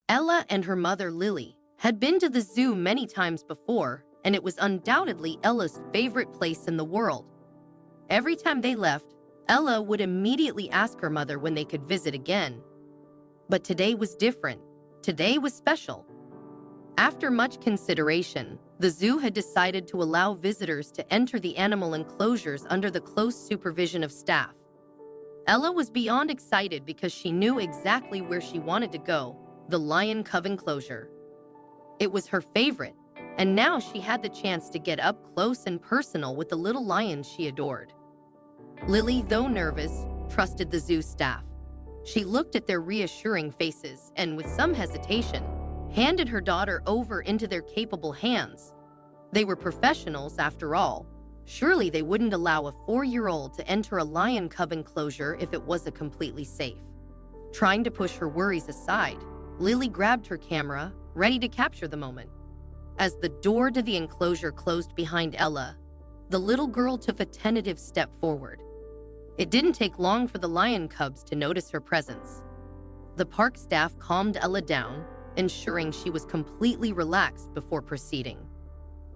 Ella and her mother Lily had been to the zoo many times before, and it was undoubtedly Ella's favorite place in the world. Every time they left, Ella would immediately ask her mother when they could visit again. But today was different. Today was special. After much consideration, the zoo had decided to allow visitors to enter the animal enclosures under the close supervision of staff. Ella was beyond excited because she knew exactly where she wanted to go, the lion cub enclosure. It was her favorite, and now she had the chance to get up close and personal with the little lion she adored. Lily, though nervous, trusted the zoo staff. She looked at their reassuring faces and, with some hesitation, handed her daughter over into their capable hands. They were professionals, after all. Surely they wouldn't allow a 4-year-old to enter a lion cub enclosure if it wasn't completely safe. Trying to push her worries aside, Lily grabbed her camera, ready to capture the moment. As the door to the enclosure closed behind Ella, the little girl took a tentative step forward. It didn't take long for the lion cubs to notice her presence. The park staff calmed Ella down, ensuring she was completely relaxed before proceeding.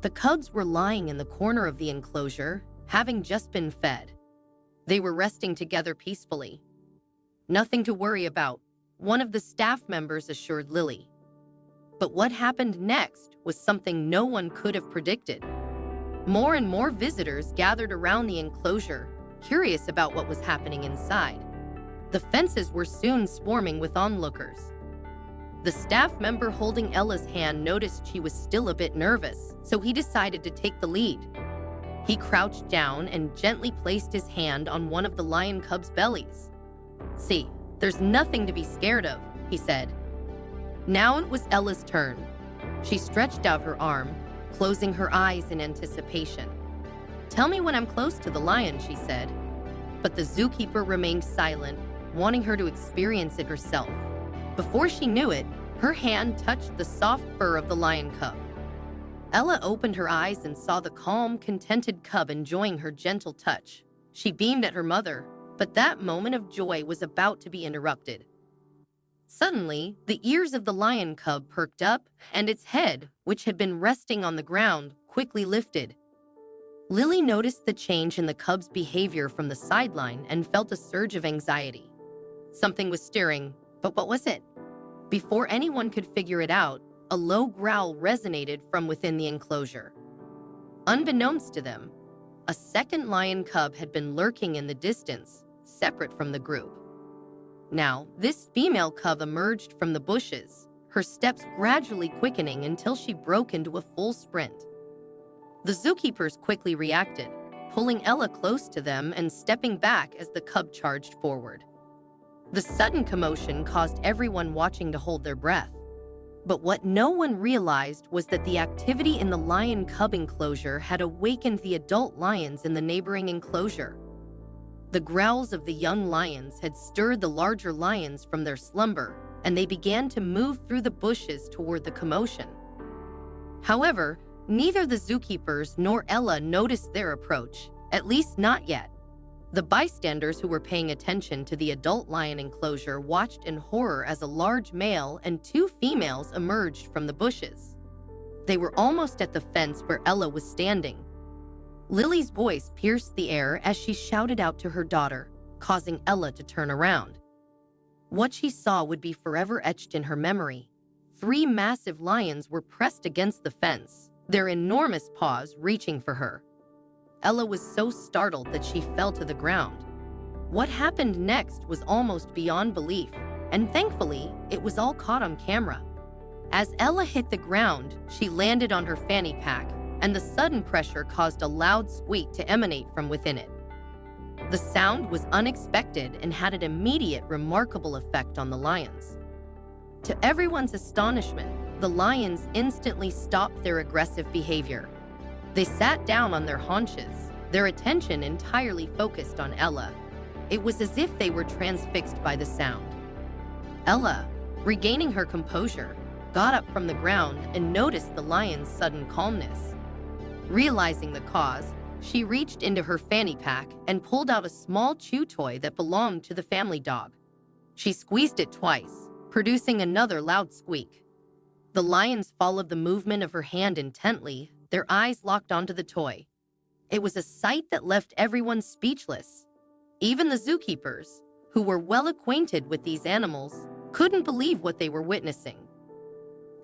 The cubs were lying in the corner of the enclosure, having just been fed. They were resting together peacefully. "Nothing to worry about," one of the staff members assured Lily. But what happened next was something no one could have predicted. More and more visitors gathered around the enclosure, curious about what was happening inside. The fences were soon swarming with onlookers. The staff member holding Ella's hand noticed she was still a bit nervous, so he decided to take the lead. He crouched down and gently placed his hand on one of the lion cub's bellies. "See, there's nothing to be scared of," he said. Now it was Ella's turn. She stretched out her arm, closing her eyes in anticipation. "Tell me when I'm close to the lion," she said. But the zookeeper remained silent, wanting her to experience it herself. Before she knew it, her hand touched the soft fur of the lion cub. Ella opened her eyes and saw the calm, contented cub enjoying her gentle touch. She beamed at her mother, but that moment of joy was about to be interrupted. Suddenly, the ears of the lion cub perked up, and its head, which had been resting on the ground, quickly lifted. Lily noticed the change in the cub's behavior from the sideline and felt a surge of anxiety. Something was stirring, but what was it? Before anyone could figure it out, a low growl resonated from within the enclosure. Unbeknownst to them, a second lion cub had been lurking in the distance, separate from the group. Now, this female cub emerged from the bushes, her steps gradually quickening until she broke into a full sprint. The zookeepers quickly reacted, pulling Ella close to them and stepping back as the cub charged forward. The sudden commotion caused everyone watching to hold their breath. But what no one realized was that the activity in the lion cub enclosure had awakened the adult lions in the neighboring enclosure. The growls of the young lions had stirred the larger lions from their slumber, and they began to move through the bushes toward the commotion. However, neither the zookeepers nor Ella noticed their approach, at least not yet. The bystanders who were paying attention to the adult lion enclosure watched in horror as a large male and 2 females emerged from the bushes. They were almost at the fence where Ella was standing. Lily's voice pierced the air as she shouted out to her daughter, causing Ella to turn around. What she saw would be forever etched in her memory. 3 massive lions were pressed against the fence, their enormous paws reaching for her. Ella was so startled that she fell to the ground. What happened next was almost beyond belief, and thankfully, it was all caught on camera. As Ella hit the ground, she landed on her fanny pack, and the sudden pressure caused a loud squeak to emanate from within it. The sound was unexpected and had an immediate, remarkable effect on the lions. To everyone's astonishment, the lions instantly stopped their aggressive behavior. They sat down on their haunches, their attention entirely focused on Ella. It was as if they were transfixed by the sound. Ella, regaining her composure, got up from the ground and noticed the lion's sudden calmness. Realizing the cause, she reached into her fanny pack and pulled out a small chew toy that belonged to the family dog. She squeezed it twice, producing another loud squeak. The lions followed the movement of her hand intently, their eyes locked onto the toy. It was a sight that left everyone speechless. Even the zookeepers, who were well acquainted with these animals, couldn't believe what they were witnessing.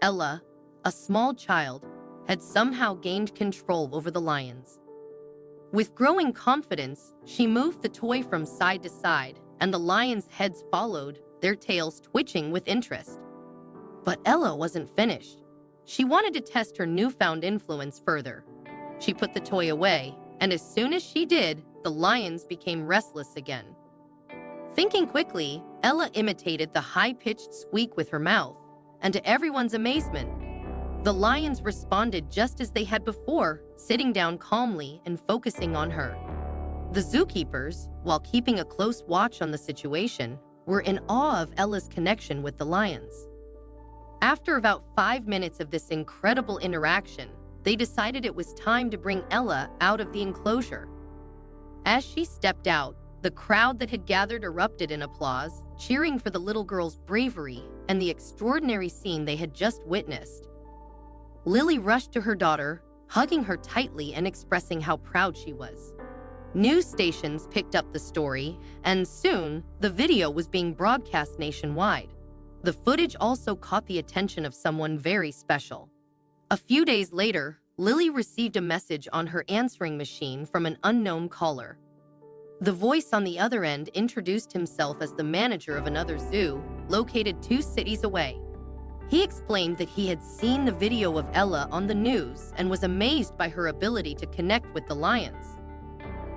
Ella, a small child, had somehow gained control over the lions. With growing confidence, she moved the toy from side to side, and the lions' heads followed, their tails twitching with interest. But Ella wasn't finished. She wanted to test her newfound influence further. She put the toy away, and as soon as she did, the lions became restless again. Thinking quickly, Ella imitated the high-pitched squeak with her mouth, and to everyone's amazement, the lions responded just as they had before, sitting down calmly and focusing on her. The zookeepers, while keeping a close watch on the situation, were in awe of Ella's connection with the lions. After about 5 minutes of this incredible interaction, they decided it was time to bring Ella out of the enclosure. As she stepped out, the crowd that had gathered erupted in applause, cheering for the little girl's bravery and the extraordinary scene they had just witnessed. Lily rushed to her daughter, hugging her tightly and expressing how proud she was. News stations picked up the story, and soon, the video was being broadcast nationwide. The footage also caught the attention of someone very special. A few days later, Lily received a message on her answering machine from an unknown caller. The voice on the other end introduced himself as the manager of another zoo, located 2 cities away. He explained that he had seen the video of Ella on the news and was amazed by her ability to connect with the lions.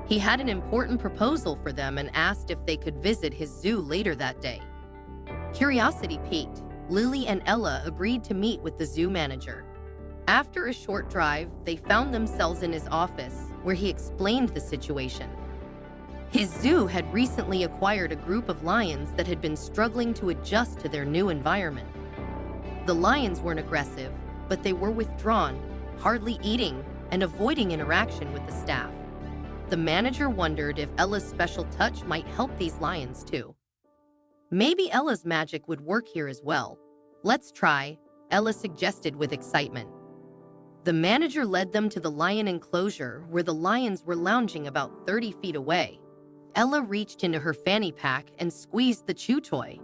He had an important proposal for them and asked if they could visit his zoo later that day. Curiosity piqued, Lily and Ella agreed to meet with the zoo manager. After a short drive, they found themselves in his office, where he explained the situation. His zoo had recently acquired a group of lions that had been struggling to adjust to their new environment. The lions weren't aggressive, but they were withdrawn, hardly eating, and avoiding interaction with the staff. The manager wondered if Ella's special touch might help these lions too. Maybe Ella's magic would work here as well. Let's try, Ella suggested with excitement. The manager led them to the lion enclosure where the lions were lounging about 30 feet away. Ella reached into her fanny pack and squeezed the chew toy.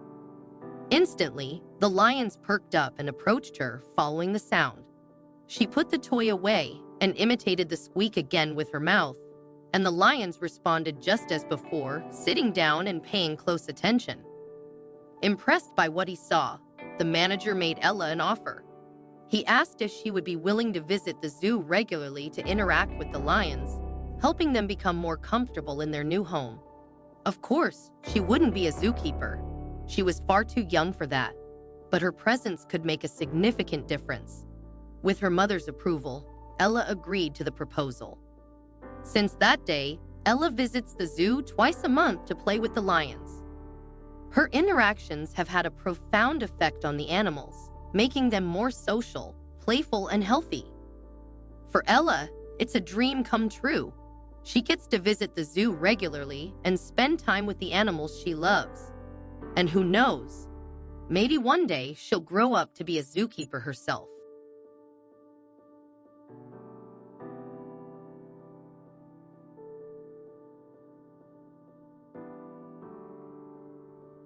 Instantly, the lions perked up and approached her, following the sound. She put the toy away and imitated the squeak again with her mouth, and the lions responded just as before, sitting down and paying close attention. Impressed by what he saw, the manager made Ella an offer. He asked if she would be willing to visit the zoo regularly to interact with the lions, helping them become more comfortable in their new home. Of course, she wouldn't be a zookeeper. She was far too young for that, but her presence could make a significant difference. With her mother's approval, Ella agreed to the proposal. Since that day, Ella visits the zoo twice a month to play with the lions. Her interactions have had a profound effect on the animals, making them more social, playful, and healthy. For Ella, it's a dream come true. She gets to visit the zoo regularly and spend time with the animals she loves. And who knows, maybe one day she'll grow up to be a zookeeper herself.